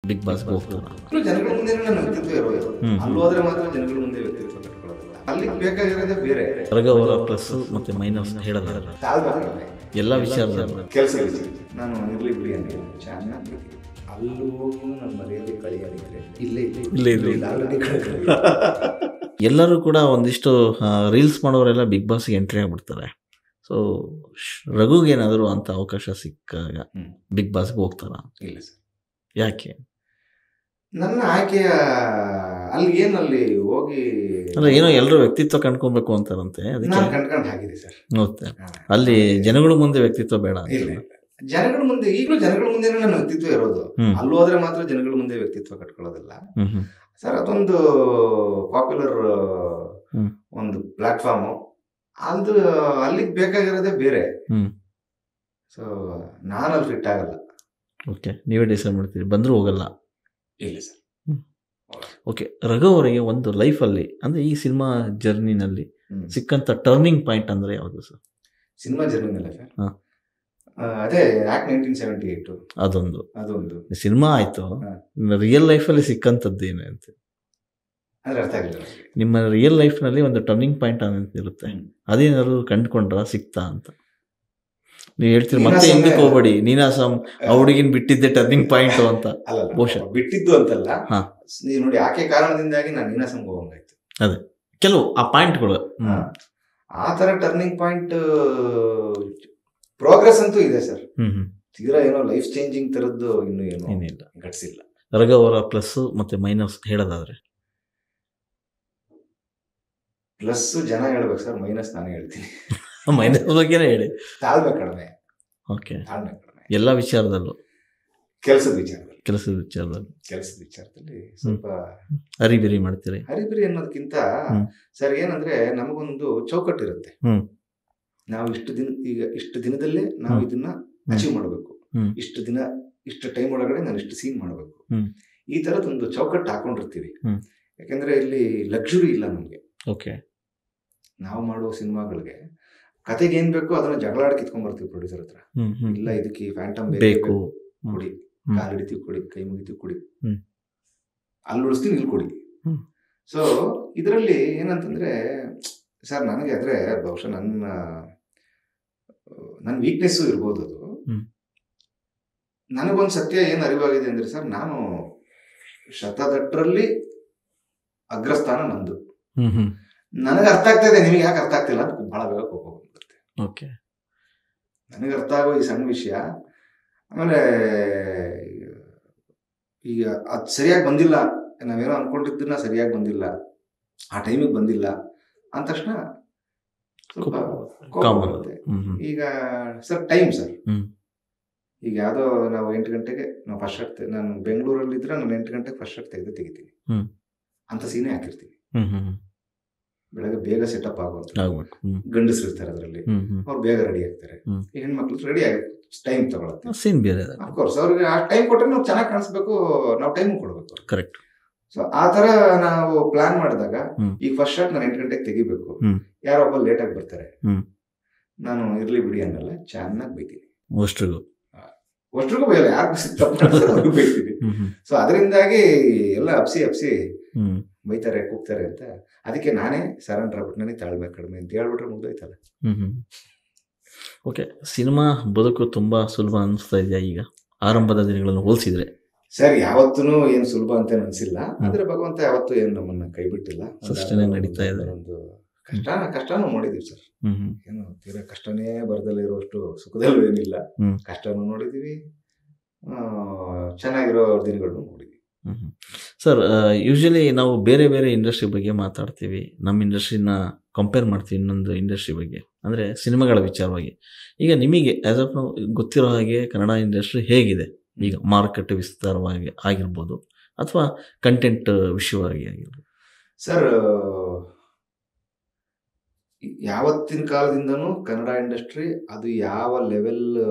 Big ಬಾಸ್ಗೆ ಹೋಗ್ತಾರ? ಜನಗಳ ಮುಂದೆ ನನ್ನ ವ್ಯಕ್ತಿತ್ವ ಇರೋದು, ಅಲ್ಲಿ ಹೋದ್ರೆ ಮಾತ್ರ ಜನಗಳ ಮುಂದೆ ವ್ಯಕ್ತಿತ್ವ ಕಟ್ಕೊಳ್ಳೋದಿಲ್ಲ. ಅಲ್ಲಿ ಬೇಕಾಗಿರೋದೇ ಬೇರೆ. ಹೊರಗವರ ಪ್ಲಸ್ ಮತ್ತೆ ಮೈನಸ್ ಹೇಳೋದಾದ್ರೆ ಎಲ್ಲ ವಿಚಾರದಲ್ಲಿ ಕೆಲಸ ನಾನು ಇರ್ಲಿ ಬಿಡಿ ಅಂತ ಚೆನ್ನಾಗಿ ಅಲ್ಲಿ ಹೋಗಿ ನನ್ನ ಮರ್ಯಾದೆ ಕಳೆಯೋದಿದ್ರೆ ಇಲ್ಲೇ ಎಲ್ಲರೂ ಕೂಡ ಒಂದಿಷ್ಟು ರೀಲ್ಸ್ ಮಾಡೋರೆಲ್ಲ ಬಿಗ್ ಬಾಸ್ಗೆ ಎಂಟ್ರಿ ಆಗ್ಬಿಡ್ತಾರೆ. ಸೊ ರಘುಗೆ ಏನಾದರೂ ಅಂತ ಅವಕಾಶ ಸಿಕ್ಕಾಗ ಬಿಗ್ ಬಾಸ್ಗೆ ಹೋಗ್ತಾರ? ಇಲ್ಲ ಸರ್. ಯಾಕೆ? ನನ್ನ ಆಯ್ಕೆಯ ಅಲ್ಲಿ ಏನಲ್ಲಿ ಹೋಗಿ ಅಂದ್ರೆ ಏನೋ ಎಲ್ಲರೂ ವ್ಯಕ್ತಿತ್ವ ಕಂಡ್ಕೊಬೇಕು ಅಂತಾರಂತೆ, ಅದಕ್ಕೆ ಕಂಡ್ಕೊಂಡು ಆಗಿದೆ ಸರ್. ನೋಡ್ತೆ ಅಲ್ಲಿ ಜನಗಳ ಮುಂದೆ ವ್ಯಕ್ತಿತ್ವ ಬೇಡ. ಜನಗಳ ಮುಂದೆ ಈಗಲೂ ಜನಗಳ ಮುಂದೆ ನನ್ನ ವ್ಯಕ್ತಿತ್ವ ಇರೋದು, ಅಲ್ಲಿ ಹೋದ್ರೆ ಮಾತ್ರ ಜನಗಳ ಮುಂದೆ ವ್ಯಕ್ತಿತ್ವ ಕಟ್ಕೊಳ್ಳೋದಿಲ್ಲ ಸರ್. ಅದೊಂದು ಪಾಪ್ಯುಲರ್ ಒಂದು ಪ್ಲಾಟ್ಫಾರ್ಮು, ಅದು ಅಲ್ಲಿಗೆ ಬೇಕಾಗಿರೋದೇ ಬೇರೆ. ಸೊ ನಾನು ಅಲ್ಲಿ ಫಿಟ್ ಆಗಲ್ಲ. ಓಕೆ, ನೀವೇ ಡಿಸೈಡ್ ಮಾಡ್ತೀರಿ, ಬಂದರೂ ಹೋಗಲ್ಲ? ಇಲ್ಲ ಸರ್. ಓಕೆ, ರಘು ಅವರಿಗೆ ಒಂದು ಲೈಫಲ್ಲಿ ಅಂದರೆ ಈ ಸಿನಿಮಾ ಜರ್ನಿನಲ್ಲಿ ಸಿಕ್ಕಂಥ ಟರ್ನಿಂಗ್ ಪಾಯಿಂಟ್ ಅಂದರೆ ಯಾವುದು ಸರ್? ಸಿನಿಮಾ ಜರ್ನಿನಲ್ಲ ಸರ್, ಅದೇ ಆಕ್ಟ್ 1978 ಅದೊಂದು ಸಿನಿಮಾ ಆಯಿತು. ರಿಯಲ್ ಲೈಫಲ್ಲಿ ಸಿಕ್ಕಂಥದ್ದು ಏನು ಅಂತ ಅಂದ್ರೆ ಅರ್ಥ ಆಗಿಲ್ಲ. ನಿಮ್ಮ ರಿಯಲ್ ಲೈಫ್ನಲ್ಲಿ ಒಂದು ಟರ್ನಿಂಗ್ ಪಾಯಿಂಟ್ ಅಂತ ಇರುತ್ತೆ, ಅದೇನಾದ್ರು ಕಂಡುಕೊಂಡ್ರ ಸಿಕ್ತಾ ಅಂತ ನೀವು ಹೇಳ್ತೀರಿ? ಮತ್ತೆ ಹಿಂದಕ್ಕೆ ಹೋಗ್ಬೇಡಿ, ನೀನಾಸಂ ಆ ಹುಡುಗಿನ ಬಿಟ್ಟಿದ್ದೆ ಟರ್ನಿಂಗ್ ಪಾಯಿಂಟ್ ಅಂತ. ಬಹುಶಃ ಬಿಟ್ಟಿದ್ದು ಅಂತಲ್ಲ, ನೀವು ನೋಡಿ ಆಕೆ ಕಾರಣದಿಂದಾಗಿ ನಾನು ನೀನಾಸಂ ಹೋಗಂಗಾಯ್ತು. ಅದೇ ಕೆಲವು ಆ ಪಾಯಿಂಟ್ಗಳು, ಆ ಥರ ಟರ್ನಿಂಗ್ ಪಾಯಿಂಟ್ ಪ್ರೋಗ್ರೆಸ್ ಅಂತೂ ಇದೆ ಸರ್. ತೀರಾ ಏನೋ ಲೈಫ್ ಚೇಂಜಿಂಗ್ ಥರದ್ದು ಇನ್ನೂ ಏನಿಲ್ಲ, ಘಟಿಸಿಲ್ಲ. ರಘು ಅವರ ಪ್ಲಸ್ ಮತ್ತೆ ಮೈನಸ್ ಹೇಳೋದಾದ್ರೆ? ಪ್ಲಸ್ ಜನ ಹೇಳ್ಬೇಕು ಸರ್, ಮೈನಸ್ ನಾನೇ ಹೇಳ್ತೀನಿ. ಮೈನಸ್ ಬಗ್ಗೆನೇ ಹೇಳಿ. ತಾಳ್ಮೆ ಕಡಿಮೆ. ಓಕೆ, ತಾಳ್ಮೆ ಕಡಿಮೆ ಎಲ್ಲ ವಿಚಾರದಲ್ಲೂ. ಕೆಲಸದ ವಿಚಾರದಲ್ಲಿ ಸ್ವಲ್ಪ ಹರಿಬಿರಿ ಮಾಡ್ತೀರಿ. ಹರಿಬಿರಿ ಅನ್ನೋದಕ್ಕಿಂತ ಸರ್ ಏನಂದ್ರೆ ನಮಗೊಂದು ಚೌಕಟ್ಟಿರುತ್ತೆ. ನಾವು ಇಷ್ಟು ದಿನದಲ್ಲೇ ನಾವು ಇದನ್ನ ಅಚೀವ್ ಮಾಡಬೇಕು, ಇಷ್ಟು ಟೈಮ್ ಒಳಗಡೆ ನಾನು ಇಷ್ಟು ಸೀನ್ ಮಾಡಬೇಕು, ಈ ತರದೊಂದು ಚೌಕಟ್ಟು ಹಾಕೊಂಡಿರ್ತೀವಿ. ಯಾಕಂದ್ರೆ ಇಲ್ಲಿ ಲಕ್ಸುರಿ ಇಲ್ಲ ನಮ್ಗೆ. ಓಕೆ, ನಾವು ಮಾಡುವ ಸಿನಿಮಾಗಳಿಗೆ ಕತೆಗೆ ಏನ್ ಬೇಕೋ ಅದನ್ನ ಜಗಳಾಡಿ ಕಿತ್ಕೊಂಡ್ ಬರ್ತೀವಿ ಪ್ರೊಡ್ಯೂಸರ್ ಹತ್ರ. ಇಲ್ಲ ಇದಕ್ಕೆ ಫ್ಯಾಂಟಮ್ ಬೇಕು, ಕೊಡಿ, ಕಾಲು ಹಿಡಿತೀವಿ ಕೊಡಿ, ಕೈ ಮುಗಿತೀವಿ ಕೊಡಿ, ಅಲ್ಲಿ ಉಳಿಸ್ತೀವಿ ಇಲ್ಲಿ ಕೊಡಿ. ಸೊ ಇದರಲ್ಲಿ ಏನಂತಂದ್ರೆ ಸರ್ ನನಗೆ ಆದ್ರೆ ಬಹುಶಃ ನನ್ನ ವೀಕ್ನೆಸ್ಸು ಇರ್ಬೋದು. ಅದು ನನಗೊಂದು ಸತ್ಯ ಏನು ಅರಿವಾಗಿದೆ ಅಂದ್ರೆ ಸರ್, ನಾನು ಶತದಟ್ಟರಲ್ಲಿ ಅಗ್ರಸ್ಥಾನ ನಂದು. ನನಗೆ ಅರ್ಥ ಆಗ್ತಾ ಇದೆ, ನಿಮಗೆ ಯಾಕೆ ಅರ್ಥ ಆಗ್ತಿಲ್ಲ ಅಂತ ಬಹಳ ಬೇಗ ಕೋಪ ಬಂದ್ಬಿಡುತ್ತೆ. ಓಕೆ, ನನಗೆ ಅರ್ಥ ಆಗೋ ಈ ಸಣ್ಣ ವಿಷಯ, ಆಮೇಲೆ ಈಗ ಅದು ಸರಿಯಾಗಿ ಬಂದಿಲ್ಲ, ನಾವೇನೋ ಅನ್ಕೊಂಡಿದ್ದನ್ನ ಸರಿಯಾಗಿ ಬಂದಿಲ್ಲ, ಆ ಟೈಮಿಗೆ ಬಂದಿಲ್ಲ ಅಂದ ತಕ್ಷಣ ಸ್ವಲ್ಪ ಕೋಪ ಬರುತ್ತೆ. ಈಗ ಸರ್ ಟೈಮ್ ಸರ್, ಈಗ ಯಾವುದೋ ನಾವು 8 ಗಂಟೆಗೆ ನಾವು ಫಸ್ಟ್ ಶಾಟ್, ನಾನು ಬೆಂಗಳೂರಲ್ಲಿ ಇದ್ರೆ ನಾನು 8 ಗಂಟೆಗೆ ಫಸ್ಟ್ ಶಾಟ್ ತೆಗಿತೀನಿ ಅಂತ ಸೀನೇ ಹಾಕಿರ್ತೀನಿ. ಬೆಳಗ್ಗೆ ಬೇಗ ಸೆಟಪ್ ಆಗುವಂತ ಗಂಡಸರು ಇರ್ತಾರೆ ಅದರಲ್ಲಿ, ಅವ್ರು ಬೇಗ ರೆಡಿ ಆಗ್ತಾರೆ. ಹೆಣ್ಮಕ್ಳು ರೆಡಿ ಆಗಿ ಟೈಮ್ ತಗೊಳುತ್ತೆ. ಅಫ್ಕೋರ್ಸ್ ಅವ್ರಿಗೆ ಆ ಟೈಮ್ ಕೊಟ್ಟರೆ ನಾವು ಚೆನ್ನಾಗಿ ಕಾಣಿಸ್ಬೇಕು, ನಾವು ಟೈಮ್ ಕೊಡ್ಬೇಕು. ಕರೆಕ್ಟ್. ಸೊ ಆ ತರ ನಾವು ಪ್ಲಾನ್ ಮಾಡಿದಾಗ ಈಗ ಫಸ್ಟ್ ಶಾಟ್ ನಾನು 8 ಗಂಟೆಗೆ ತೆಗಿಬೇಕು, ಯಾರೋ ಒಬ್ಬ ಲೇಟ್ ಆಗಿ ಬರ್ತಾರೆ, ನಾನು ಇರ್ಲಿ ಬಿಡಿ ಅನ್ನಲ್ಲ, ಚೆನ್ನಾಗಿ ಬೈತೀನಿ. ಅಷ್ಟ್ರಿಗೂ ಬೈಯಲ್ಲ, ಯಾರು ಬೈತೀನಿ. ಸೊ ಅದರಿಂದಾಗಿ ಎಲ್ಲ ಅಪ್ಸಿ ಬೈತಾರೆ, ಕೂಗ್ತಾರೆ ಅಂತ. ಅದಕ್ಕೆ ನಾನೇ ಸರೆಂಡರ್ ಆಗ್ಬಿಟ್ಟು ನನಗೆ ತಾಳ್ಮೆ ಕಡಿಮೆ ಅಂತ ಹೇಳ್ಬಿಟ್ರೆ ಮುಗ್ದೋಯ್ತಲ್ಲ. ಓಕೆ, ಸಿನಿಮಾ ಬದುಕು ತುಂಬಾ ಸುಲಭ ಅನಿಸ್ತಾ ಇದೆಯಾ ಈಗ ಆರಂಭದ ದಿನಗಳನ್ನು ಹೋಲಿಸಿದ್ರೆ? ಸರ್ ಯಾವತ್ತೂ ಏನು ಸುಲಭ ಅಂತ ಅನಿಸಿಲ್ಲ, ಆದ್ರೆ ಭಗವಂತ ಯಾವತ್ತೂ ಏನು ನಮ್ಮನ್ನ ಕೈ ಬಿಟ್ಟಿಲ್ಲ. ನಡೀತಾ ಇದೆ. ಒಂದು ಕಷ್ಟನೂ ನೋಡಿದೀವಿ ಸರ್, ಏನು ತೀರಾ ಕಷ್ಟನೇ ಬರದಲ್ಲೇ ಇರುವಷ್ಟು ಸುಖದಲ್ಲೂ ಏನಿಲ್ಲ. ಕಷ್ಟನೂ ನೋಡಿದೀವಿ, ಚೆನ್ನಾಗಿರೋ ದಿನಗಳನ್ನು ನೋಡಿದೀವಿ. ಸರ್, ಯೂಶಲಿ ನಾವು ಬೇರೆ ಬೇರೆ ಇಂಡಸ್ಟ್ರಿ ಬಗ್ಗೆ ಮಾತಾಡ್ತೀವಿ, ನಮ್ಮ ಇಂಡಸ್ಟ್ರಿನ ಕಂಪೇರ್ ಮಾಡ್ತೀವಿ ಇನ್ನೊಂದು ಇಂಡಸ್ಟ್ರಿ ಬಗ್ಗೆ, ಅಂದರೆ ಸಿನಿಮಾಗಳ ವಿಚಾರವಾಗಿ. ಈಗ ನಿಮಗೆ ಆ್ಯಸ್ ಆಫ್ ನಾವು ಗೊತ್ತಿರೋ ಹಾಗೆ ಕನ್ನಡ ಇಂಡಸ್ಟ್ರಿ ಹೇಗಿದೆ ಈಗ? ಮಾರುಕಟ್ಟೆ ವಿಸ್ತಾರವಾಗಿ ಆಗಿರ್ಬೋದು ಅಥವಾ ಕಂಟೆಂಟ್ ವಿಷಯವಾಗಿ ಆಗಿರ್ಬೋದು. ಸರ್, ಯಾವತ್ತಿನ ಕಾಲದಿಂದನೂ ಕನ್ನಡ ಇಂಡಸ್ಟ್ರಿ ಅದು ಯಾವ ಲೆವೆಲ್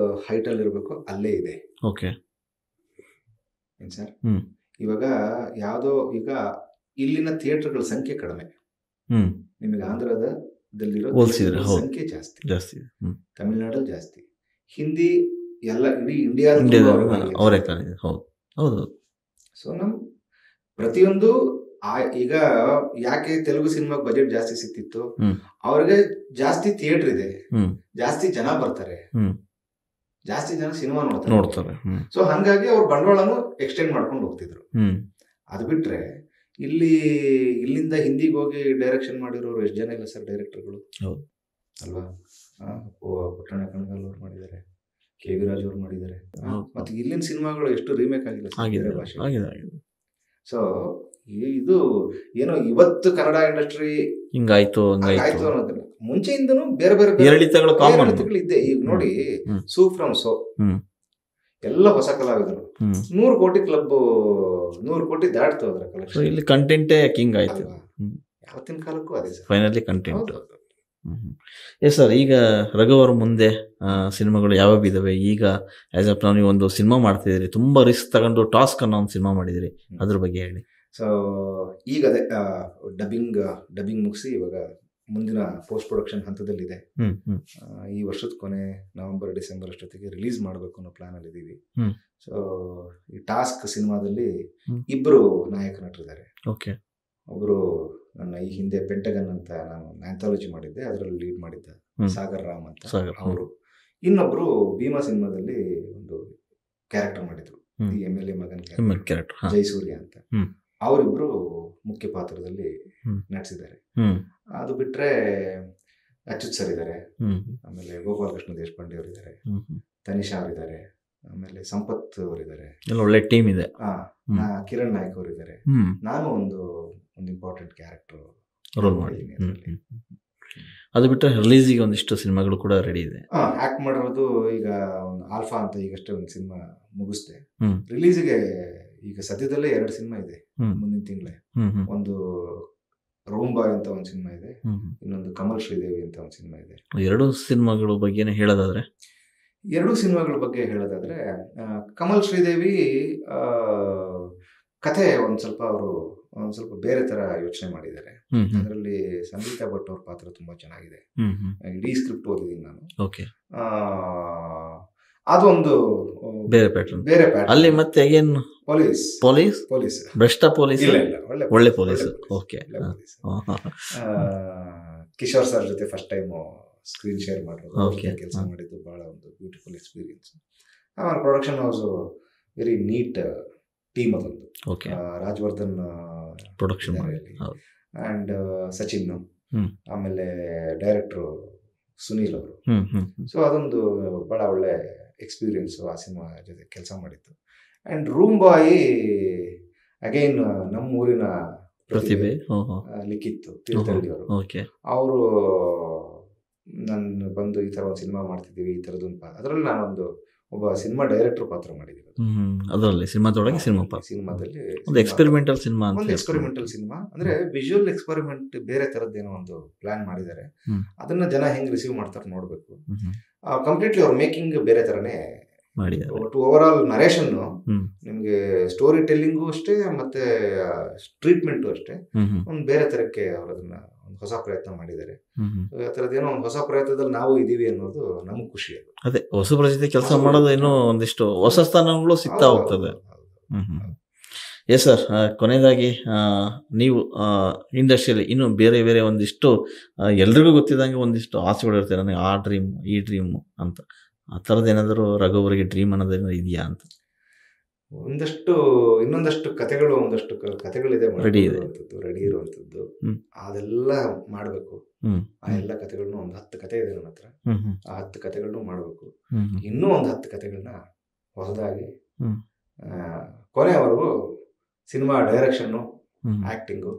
ಹೈಟಲ್ಲಿ ಇರಬೇಕು ಅಲ್ಲೇ ಇದೆ. ಓಕೆ ಏನು ಸರ್, ಇವಾಗ ಯಾವುದೋ ಈಗ ಇಲ್ಲಿನ ಥಿಯೇಟರ್ಗಳ ಸಂಖ್ಯೆ ಕಡಿಮೆ, ನಿಮಗೆ ಆಂಧ್ರದಲ್ಲಿರೋ ಸಂಖ್ಯೆ ಜಾಸ್ತಿ, ತಮಿಳ್ನಾಡಲ್ಲಿ ಜಾಸ್ತಿ, ಹಿಂದಿ ಎಲ್ಲ ಇಡೀ ಇಂಡಿಯಾದ ಅವರೇ. ಹೌದು. ಸೊ ಪ್ರತಿಯೊಂದು ಈಗ ಯಾಕೆ ತೆಲುಗು ಸಿನಿಮಾಗೆ ಬಜೆಟ್ ಜಾಸ್ತಿ ಸಿಕ್ತಿತ್ತು, ಅವ್ರಿಗೆ ಜಾಸ್ತಿ ಥಿಯೇಟರ್ ಇದೆ, ಜಾಸ್ತಿ ಜನ ಬರ್ತಾರೆ, ಜಾಸ್ತಿ ಜನ ಸಿನಿಮಾ ನೋಡ್ತಾರೆ. ಸೊ ಹಂಗಾಗಿ ಅವ್ರ ಬಂಡವಾಳನು ಎಕ್ಸ್ಟೆಂಡ್ ಮಾಡ್ಕೊಂಡು ಹೋಗ್ತಿದ್ರು. ಅದು ಬಿಟ್ರೆ ಇಲ್ಲಿಂದ ಹಿಂದಿಗೆ ಹೋಗಿ ಡೈರೆಕ್ಷನ್ ಮಾಡಿರೋರು ಎಷ್ಟು ಜನ ಇಲ್ಲ ಸರ್ ಡೈರೆಕ್ಟರ್ಗಳು ಅಲ್ವಾ? ಪುಟ್ಟಣ್ಣ ಕಣಗಾಲ್ ಅವ್ರು ಮಾಡಿದ್ದಾರೆ, ಕೆ ವಿ ರಾಜ್ ಅವ್ರು ಮಾಡಿದ್ದಾರೆ. ಮತ್ತೆ ಇಲ್ಲಿನ ಸಿನಿಮಾಗಳು ಎಷ್ಟು ರೀಮೇಕ್ ಆಗಿದೆ ಭಾಷೆ. ಸೊ ಇದು ಏನೋ ಇವತ್ತು ಕನ್ನಡ ಇಂಡಸ್ಟ್ರಿ ಹಿಂಗಾಯ್ತು ಅನ್ನೋದಿಲ್ಲ, ಮುಂಚೆಯಿಂದನೂ ಬೇರೆ ಬೇರೆ ಇದ್ದೆ. ಈಗ ನೋಡಿ ಸೂ ಫ್ರಮ್ ಸೋ ಎಲ್ಲ ಹೊಸ ಕಲಾವಿದರು 100 ಕೋಟಿ ಕ್ಲಬ್ 100 ಕೋಟಿ ದಾಟ್ತು ಅದರ ಕಲೆಕ್ಷನ್. ಇಲ್ಲಿ ಕಂಟೆಂಟೇ ಕಿಂಗ್ ಆಯ್ತು. ಯಾವತ್ತಿನ ಕಾಲಕ್ಕೂ ಅದೇ sir, finally content. Yes sir, ಈಗ ರಘುವರ ಮುಂದೆ ಸಿನಿಮಾಗಳು ಯಾವ್ಯಾವ ಇದಾವೆ? ಈಗ ಆಸ್ ಆಫ್ ನೀವು ಒಂದು ಸಿನಿಮಾ ಮಾಡ್ತಿದ್ದೀರಿ, ತುಂಬಾ ರಿಸ್ಕ್ ತಗೊಂಡು ಟಾಸ್ಕ್ ಅನ್ನೋ ಒಂದು ಸಿನಿಮಾ ಮಾಡಿದಿರಿ, ಅದ್ರ ಬಗ್ಗೆ ಹೇಳಿ. ಸೊ ಈಗ ಅದೇ ಡಬ್ಬಿಂಗ್ ಮುಗಿಸಿ ಇವಾಗ ಮುಂದಿನ ಪೋಸ್ಟ್ ಪ್ರೊಡಕ್ಷನ್ ಹಂತದಲ್ಲಿದೆ. ಈ ವರ್ಷದ ಕೊನೆ ನವೆಂಬರ್ ಡಿಸೆಂಬರ್ ಅಷ್ಟೊತ್ತಿಗೆ ರಿಲೀಸ್ ಮಾಡಬೇಕು ಅನ್ನೋ ಪ್ಲಾನ್ ಅಲ್ಲಿ ಇದೀವಿ. ಸೊ ಈ ಟಾಸ್ಕ್ ಸಿನಿಮಾದಲ್ಲಿ 2 ನಾಯಕ ನಟರಿದ್ದಾರೆ. ಒಬ್ರು ನನ್ನ ಈ ಹಿಂದೆ ಪೆಂಟಗನ್ ಅಂತ ನಾನು ಆಂಥಾಲಜಿ ಮಾಡಿದ್ದೆ, ಅದರಲ್ಲಿ ಲೀಡ್ ಮಾಡಿದ್ದ ಸಾಗರ್ ರಾಮ್ ಅಂತ ಅವರು. ಇನ್ನೊಬ್ರು ಭೀಮಾ ಸಿನಿಮಾದಲ್ಲಿ ಒಂದು ಕ್ಯಾರೆಕ್ಟರ್ ಮಾಡಿದ್ರು, ಈ MLA ಮಗನ್ ಕ್ಯಾರೆಕ್ಟರ್ ಜಯಸೂರ್ಯ ಅಂತ. ಅವರಿಬ್ರು ಮುಖ್ಯ ಪಾತ್ರದಲ್ಲಿ ನಟಿಸಿದ್ದಾರೆ. ಅದು ಬಿಟ್ರೆ ಅಚ್ಯುತ್ ಸರ್ ಇದ್ದಾರೆ, ಆಮೇಲೆ ಗೋಪಾಲಕೃಷ್ಣ ದೇಶಪಾಂಡೆ ಅವರಿದ್ದಾರೆ, ತನಿಷಾ ಅವರಿದ್ದಾರೆ, ಆಮೇಲೆ ಸಂಪತ್ ಅವರಿದ್ದಾರೆ. ಒಳ್ಳೆ ಟೀಮ್ ಇದೆ. ಕಿರಣ್ ನಾಯಕ್ ಅವರಿದ್ದಾರೆ. ನಾನು ಒಂದು ಇಂಪಾರ್ಟೆಂಟ್ ಕ್ಯಾರೆಕ್ಟರ್ ರೋಲ್ ಮಾಡಿದ್ದೀನಿ. ಅದು ಬಿಟ್ಟರೆ ರಿಲೀಸಿಗೆ ಒಂದಿಷ್ಟು ಸಿನಿಮಾಗಳು ಕೂಡ ರೆಡಿ ಇದೆ. ಆಕ್ಟ್ ಮಾಡಿರೋದು ಈಗ ಒಂದು ಆಲ್ಫಾ ಅಂತ ಈಗಷ್ಟೇ ಒಂದು ಸಿನಿಮಾ ಮುಗಿಸ್ದೆ. ರಿಲೀಸಿಗೆ ಈಗ ಸದ್ಯದಲ್ಲೇ 2 ಸಿನಿಮಾ ಇದೆ ಮುಂದಿನ ತಿಂಗಳೇ. ಒಂದು ರೂಂಬಾಯ್ ಅಂತ ಒಂದು ಸಿನಿಮಾ ಇದೆ, ಇನ್ನೊಂದು ಕಮಲ್ ಶ್ರೀದೇವಿ ಅಂತ ಒಂದು ಸಿನಿಮಾ ಇದೆ. 2 ಸಿನಿಮಾಗಳ ಬಗ್ಗೆ ಹೇಳೋದಾದ್ರೆ ಕಮಲ್ ಶ್ರೀದೇವಿ ಕಥೆ ಒಂದ್ ಸ್ವಲ್ಪ ಬೇರೆ ತರ ಯೋಚನೆ ಮಾಡಿದ್ದಾರೆ. ಅದರಲ್ಲಿ ಸಂಗೀತಾ ಭಟ್ ಅವ್ರ ಪಾತ್ರ ತುಂಬಾ ಚೆನ್ನಾಗಿದೆ. ಇಡೀ ಸ್ಕ್ರಿಪ್ಟ್ ಓದಿದ್ದೀನಿ ನಾನು. ಅದೊಂದು ಬೇರೆ ಪ್ಯಾಟರ್ನ್ ಅಲ್ಲಿ. ಮತ್ತೆ ಏನು ಪೊಲೀಸ್ ಭ್ರಷ್ಟ ಪೊಲೀಸ್ ಒಳ್ಳೆ ಪೊಲೀಸ್. ಓಕೆ. ಕಿಶೋರ್ ಸರ್ ಜೊತೆ ಫಸ್ಟ್ ಟೈಮ್ ಸ್ಕ್ರೀನ್ ಶೇರ್ ಮಾಡೋದು, ಕೆಲಸ ಮಾಡಿದ್ದು ಬಹಳ ಒಂದು ಬ್ಯೂಟಿಫುಲ್ ಎಕ್ಸ್ಪೀರಿಯನ್ಸ್. ಆಮೇಲೆ production house very neat team ಅದೊಂದು. ರಾಜವರ್ಧನ್ ಪ್ರೊಡಕ್ಷನ್ ಅಂಡ್ ಸಚಿನ್, ಆಮೇಲೆ ಡೈರೆಕ್ಟರ್ ಸುನೀಲ್ ಅವರು. ಸೊ ಅದೊಂದು ಬಹಳ ಒಳ್ಳೆ ಎಕ್ಸ್ಪೀರಿಯನ್ಸ್ ಆ ಸಿನಿಮಾ ಜೊತೆ ಕೆಲಸ ಮಾಡಿತ್ತು. ಅಂಡ್ ರೂಂಬಾಯಿ ಅಗೈನ್ ನಮ್ಮ ಊರಿನ ಪ್ರತಿಭೆ ಲಿಖಿತ್ ತೀರ್ಥಹಳ್ಳಿ ಅವರು. ಅವರು ನಾನು ಬಂದು ಈ ತರ ಒಂದು ಸಿನಿಮಾ ಮಾಡ್ತಿದ್ದೀವಿ, ಈ ತರದೊಂದು ಅದರಲ್ಲಿ ನಾನೊಂದು ಒಬ್ಬ ಸಿನಿಮಾ ಡೈರೆಕ್ಟರ್ ಪಾತ್ರ ಮಾಡಿದ್ದೀನಿ. ಅದರಲ್ಲಿ ಸಿನಿಮಾದಲ್ಲಿ ಒಂದು ಎಕ್ಸ್ಪೆರಿಮೆಂಟಲ್ ಸಿನಿಮಾ ಅಂದ್ರೆ ವಿಜುವಲ್ ಎಕ್ಸ್ಪೆರಿಮೆಂಟ್, ಬೇರೆ ತರದ್ದೇನೋ ಒಂದು ಪ್ಲಾನ್ ಮಾಡಿದ್ದಾರೆ. ಅದನ್ನ ಜನ ಹೆಂಗ್ ರಿಸೀವ್ ಮಾಡ್ತಾರೆ ನೋಡ್ಬೇಕು. ಕಂಪ್ಲೀಟ್ಲಿ ಅವ್ರ ಮೇಕಿಂಗ್ ಬೇರೆ ತರನೇ ಒಟ್ಟು ಓವರ್ ಆಲ್ ನರೇಷನ್ ನಿಮ್ಗೆ ಸ್ಟೋರಿ ಟೆಲ್ಲಿಂಗು ಅಷ್ಟೇ, ಮತ್ತೆ ಟ್ರೀಟ್ಮೆಂಟು ಅಷ್ಟೇ ಒಂದು ಬೇರೆ ತರಕ್ಕೆ ಅವ್ರು ಅದನ್ನ ಒಂದು ಹೊಸ ಪ್ರಯತ್ನ ಮಾಡಿದ್ದಾರೆ. ಆ ಥರದ್ದೇನೋ ಒಂದು ಹೊಸ ಪ್ರಯತ್ನದಲ್ಲಿ ನಾವು ಇದೀವಿ ಅನ್ನೋದು ನಮ್ಗೆ ಖುಷಿ. ಅದೇ ಹೊಸಬ್ರ ಜೊತೆ ಕೆಲಸ ಮಾಡೋದು ಏನೋ ಒಂದಿಷ್ಟು ಹೊಸ ಸ್ಥಾನಗಳು ಸಿಗ್ತಾ ಹೋಗ್ತದೆ. ಎಸ್ ಸರ್, ಕೊನೆಯದಾಗಿ ನೀವು ಇಂಡಸ್ಟ್ರಿಯಲ್ಲಿ ಇನ್ನು ಬೇರೆ ಬೇರೆ ಒಂದಿಷ್ಟು ಎಲ್ರಿಗೂ ಗೊತ್ತಿದ್ದಂಗೆ ಒಂದಿಷ್ಟು ಆಸೆಗಳು ಇರ್ತದೆ, ನನಗೆ ಆ ಡ್ರೀಮ್ ಈ ಡ್ರೀಮು ಅಂತ. ಆ ಥರದ್ದು ಏನಾದರೂ ರಘುವರಿಗೆ ಡ್ರೀಮ್ ಅನ್ನೋದೇನಾದ್ರು ಇದೆಯಾ ಅಂತ? ಇನ್ನೊಂದಷ್ಟು ಕಥೆಗಳು, ಒಂದಷ್ಟು ಕಥೆಗಳಿದೆ ರೆಡಿ ಇರುವಂಥದ್ದು. ಅದೆಲ್ಲ ಮಾಡಬೇಕು. ಆ ಎಲ್ಲ ಕಥೆಗಳನ್ನ ಒಂದು 10 ಕಥೆ ಇದೆ ನನ್ನ ಹತ್ರ. ಆ 10 ಕಥೆಗಳನ್ನು ಮಾಡಬೇಕು. ಇನ್ನೂ ಒಂದು 10 ಕಥೆಗಳನ್ನ ಹೊಸದಾಗಿ ಕೊನೆಯವರೆಗೂ ಸಿನಿಮಾ ಡೈರೆಕ್ಷನ್ನು, ಆಕ್ಟಿಂಗು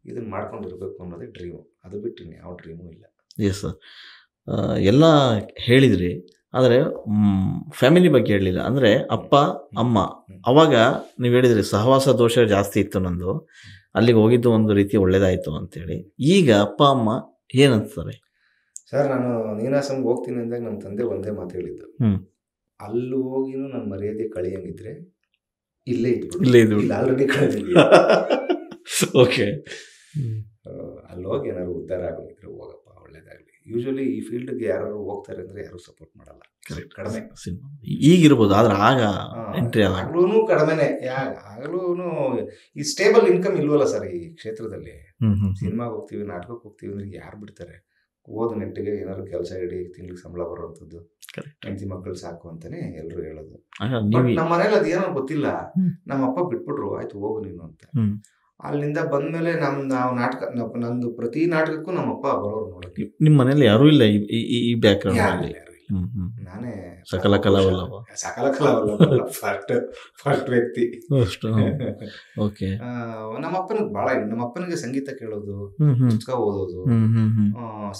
ಇದನ್ನ ಮಾಡ್ಕೊಂಡಿರ್ಬೇಕು ಅನ್ನೋದೇ ಡ್ರೀಮು. ಅದು ಬಿಟ್ಟು ಯಾವ ಡ್ರೀಮು ಇಲ್ಲ. ಎಸ್ ಸರ್, ಎಲ್ಲ ಹೇಳಿದ್ರಿ, ಆದರೆ ಫ್ಯಾಮಿಲಿ ಬಗ್ಗೆ ಹೇಳಲಿಲ್ಲ. ಅಂದರೆ ಅಪ್ಪ ಅಮ್ಮ, ಅವಾಗ ನೀವು ಹೇಳಿದ್ರಿ ಸಹವಾಸ ದೋಷ ಜಾಸ್ತಿ ಇತ್ತು ನಂದು, ಅಲ್ಲಿಗೆ ಹೋಗಿದ್ದು ಒಂದು ರೀತಿ ಒಳ್ಳೇದಾಯಿತು ಅಂತೇಳಿ. ಈಗ ಅಪ್ಪ ಅಮ್ಮ ಏನಂತಾರೆ? ಸರ್, ನಾನು ನೀನಾಸಂಗೆ ಹೋಗ್ತೀನಿ ಅಂದಾಗ ನಮ್ಮ ತಂದೆ ಒಂದೇ ಮಾತು ಹೇಳಿದ್ದು, ಅಲ್ಲಿ ಹೋಗಿನೂ ನನ್ನ ಮರ್ಯಾದೆ ಕಳಿಯಂಗಿದ್ರೆ ಇಲ್ಲೇ ಇದ್ದು ಆಲ್ರೆಡಿ ಕಳೆದಿದ್ವಿ. ಓಕೆ, ಅಲ್ಲಿ ಹೋಗಿ ಏನಾದ್ರು ಉದ್ಧಾರ ಆಗೋಗಿದ್ರೆ ಹೋಗಪ್ಪ, ಒಳ್ಳೇದಾಗಲಿ. ಯೂಶಲಿ ಈ ಫೀಲ್ಡ್ಗೆ ಯಾರು ಹೋಗ್ತಾರೆ ಅಂದ್ರೆ ಯಾರು ಸಪೋರ್ಟ್ ಮಾಡಲ್ಲ, ಕಡಿಮೆ. ಈಗಿರ್ಬೋದು, ಆದ್ರೆ ಆಗ ಎಂಟ್ರಿ ಆಗ್ಲೂ ಕಡಿಮೆನೆ. ಆಗ್ಲೂ ಈ ಸ್ಟೇಬಲ್ ಇನ್ಕಮ್ ಇಲ್ವಲ್ಲ ಸರ್ ಈ ಕ್ಷೇತ್ರದಲ್ಲಿ. ಸಿನಿಮಾಗೆ ಹೋಗ್ತೀವಿ, ನಾಟಕಕ್ಕೆ ಹೋಗ್ತೀವಿ ಅಂದ್ರೆ ಯಾರು ಬಿಡ್ತಾರೆ? ಓದ್ ನೆಟ್ಟಿಗೆ ಏನಾದ್ರು ಕೆಲಸ ಇಡಿ, ತಿಂಗಳಿಗೆ ಸಂಬಳ ಬರುವಂಥದ್ದು, ಹೆಂಡತಿ ಮಕ್ಕಳು ಸಾಕು ಅಂತಾನೆ ಎಲ್ಲರೂ ಹೇಳೋದು. ಬಟ್ ನಮ್ಮ ಮನೇಲಿ ಅದೇನೋ ಗೊತ್ತಿಲ್ಲ, ನಮ್ಮ ಅಪ್ಪ ಬಿಟ್ಬಿಟ್ರು, ಆಯ್ತು ಹೋಗು ನೀನು ಅಂತ. ಅಲ್ಲಿಂದ ಬಂದ್ಮೇಲೆ ನಾವು ನಾಟಕ, ನಂದು ಪ್ರತಿ ನಾಟಕಕ್ಕೂ ನಮ್ಮ ಅಪ್ಪ ಬರೋರು ನೋಡಕ್ಕೆ. ನಿಮ್ಮ ಮನೇಲಿ ಯಾರು ಇಲ್ಲ ಈ ಬ್ಯಾಕ್ ಗ್ರೌಂಡ್? ನಾನೇ ಸಕಲ ಕಲಾವಲ್ಲಭ. ಫಸ್ಟ್ ವ್ಯಕ್ತಿ. ಓಕೆ. ನಮ್ಮಪ್ಪನಿಗೆ ಬಹಳ, ನಮ್ಮಪ್ಪನಿಗೆ ಸಂಗೀತ ಕೇಳೋದು, ಪುಸ್ತಕ ಓದೋದು,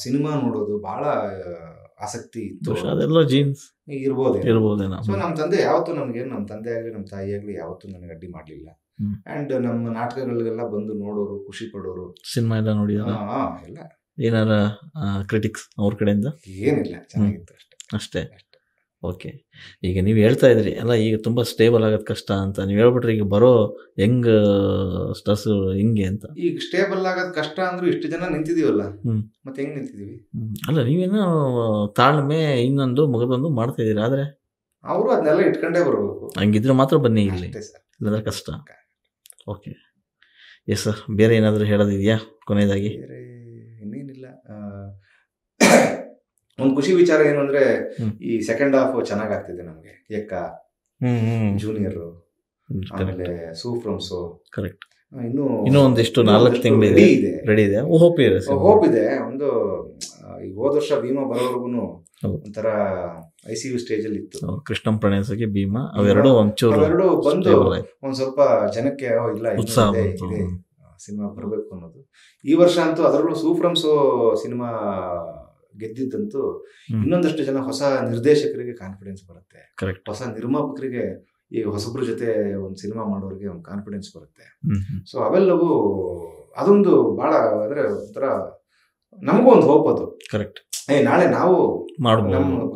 ಸಿನಿಮಾ ನೋಡೋದು ಬಹಳ ಆಸಕ್ತಿ ಇತ್ತು. ಅದೆಲ್ಲ ಜೀನ್ಸ್ ಇರ್ಬೋದೇನೋ. ಸೊ ನಮ್ಮ ತಂದೆ ಯಾವತ್ತೂ ನಮ್ಗೆ, ನಮ್ಮ ತಂದೆ ಆಗ್ಲಿ ನಮ್ಮ ತಾಯಿ ಆಗ್ಲಿ ಯಾವತ್ತೂ ನನಗೆ ಅಡ್ಡಿ ಮಾಡ್ಲಿಲ್ಲ. ಅಂಡ್ ನಮ್ಮ ನಾಟಕಗಳಿಗೆಲ್ಲ ಬಂದು ನೋಡೋರು, ಖುಷಿ ಪಡೋರು. ಸಿನಿಮಾ ಎಲ್ಲ ನೋಡಿದಾರ? ಎಲ್ಲ. ಏನಾರ ಕ್ರಿಟಿಕ್ಸ್ ಅವ್ರ ಕಡೆಯಿಂದ? ಏನಿಲ್ಲ, ಚೆನ್ನಾಗಿತ್ತು ಅಷ್ಟೇ. ಓಕೆ. ಈಗ ನೀವು ಹೇಳ್ತಾ ಇದ್ರಿ ಅಲ್ಲ, ಈಗ ತುಂಬ ಸ್ಟೇಬಲ್ ಆಗೋದು ಕಷ್ಟ ಅಂತ. ನೀವು ಹೇಳ್ಬಿಟ್ರೆ ಈಗ ಬರೋ ಹೆಂಗ್ ಸ್ಟ್ರೆಸ್ ಹಿಂಗೆ ಅಂತ. ಈಗ ಸ್ಟೇಬಲ್ ಆಗೋದು ಕಷ್ಟ ಅಂದ್ರೆ ಇಷ್ಟು ಜನ ನಿಂತಿದೀವಲ್ಲ, ಮತ್ತೆ ಹೆಂಗ್ ನಿಂತಿದೀವಿ? ಅಲ್ಲ, ನೀವೇನೋ ತಾಳ್ಮೆ ಇನ್ನೊಂದು ಮಗದೊಂದು ಮಾಡ್ತಾ ಇದೀರಿ, ಆದ್ರೆ ಅವರು ಅದನ್ನೆಲ್ಲ ಇಟ್ಕೊಂಡೇ ಬರ್ಬೇಕು. ಹಂಗಿದ್ರೆ ಮಾತ್ರ ಬನ್ನಿ ಇಲ್ಲಿ, ಇಲ್ಲಾಂದ್ರೆ ಕಷ್ಟ. ಓಕೆ. ಎಸ್ ಸರ್, ಬೇರೆ ಏನಾದರೂ ಹೇಳೋದಿದೆಯಾ ಕೊನೆಯದಾಗಿ? ಇನ್ನೇನಿಲ್ಲ. ಒಂದು ಖುಷಿ ವಿಚಾರ ಏನು ಅಂದ್ರೆ, ಈ ಸೆಕೆಂಡ್ ಹಾಫ್ ಚೆನ್ನಾಗ್ ಆಗ್ತಿದೆ ನಮ್ಗೆ. ಎಕ್ಕ, ಜೂನಿಯರ್, ಆಮೇಲೆ ಸೂ ಫ್ರಮ್ ಸೋ. ಕರೆಕ್ಟ್. ಇನ್ನೂ ಒಂದಿಷ್ಟು 4 ತಿಂಗಳು ರೆಡಿ ಇದೆ. ಹೋಪ್ ಇದೆ. ಒಂದು ಈಗ ಹೋದ ವರ್ಷ ಭೀಮಾ ಬರೋವರೆಗೂ ಒಂಥರ ICU ಸ್ಟೇಜ್ ಅಲ್ಲಿ ಇತ್ತು. ಕೃಷ್ಣಂ ಪ್ರಣಯಸಕ್ಕೆ ಭೀಮಾ ಅವೆರಡು ಬಂದು ಒಂದ್ ಸ್ವಲ್ಪ ಜನಕ್ಕೆ ಇಲ್ಲ ಇದೆ ಸಿನಿಮಾ ಬರಬೇಕು ಅನ್ನೋದು. ಈ ವರ್ಷ ಅಂತೂ ಅದರಲ್ಲೂ ಸೂ ಫ್ರಮ್ ಸೋ ಸಿನಿಮಾ ಗೆದ್ದಿದ್ದಂತೂ ಇನ್ನೊಂದಷ್ಟು ಜನ ಹೊಸ ನಿರ್ದೇಶಕರಿಗೆ ಕಾನ್ಫಿಡೆನ್ಸ್ ಬರುತ್ತೆ. ಹೊಸ ನಿರ್ಮಾಪಕರಿಗೆ, ಈ ಹೊಸಬ್ರ ಜೊತೆ ಒಂದು ಸಿನಿಮಾ ಮಾಡೋರಿಗೆ ಒಂದು ಕಾನ್ಫಿಡೆನ್ಸ್ ಬರುತ್ತೆ. ಸೊ ಅವೆಲ್ಲವೂ ಅದೊಂದು ಬಹಳ ಅಂದ್ರೆ ಒಂಥರ ನಮಗೂ ಒಂದು ಹೋಪ್ ಅದು. ಕರೆಕ್ಟ್. ನಾಳೆ ನಾವು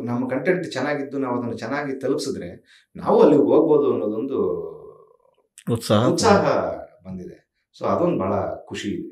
ನಮ್ಮ ಕಂಟೆಂಟ್ ಚೆನ್ನಾಗಿದ್ದು ನಾವು ಅದನ್ನು ಚೆನ್ನಾಗಿ ತಲುಪಿಸಿದ್ರೆ ನಾವು ಅಲ್ಲಿಗೆ ಹೋಗ್ಬೋದು ಅನ್ನೋದೊಂದು ಉತ್ಸಾಹ ಬಂದಿದೆ. ಸೊ ಅದೊಂದು ಬಹಳ ಖುಷಿ ಇದೆ.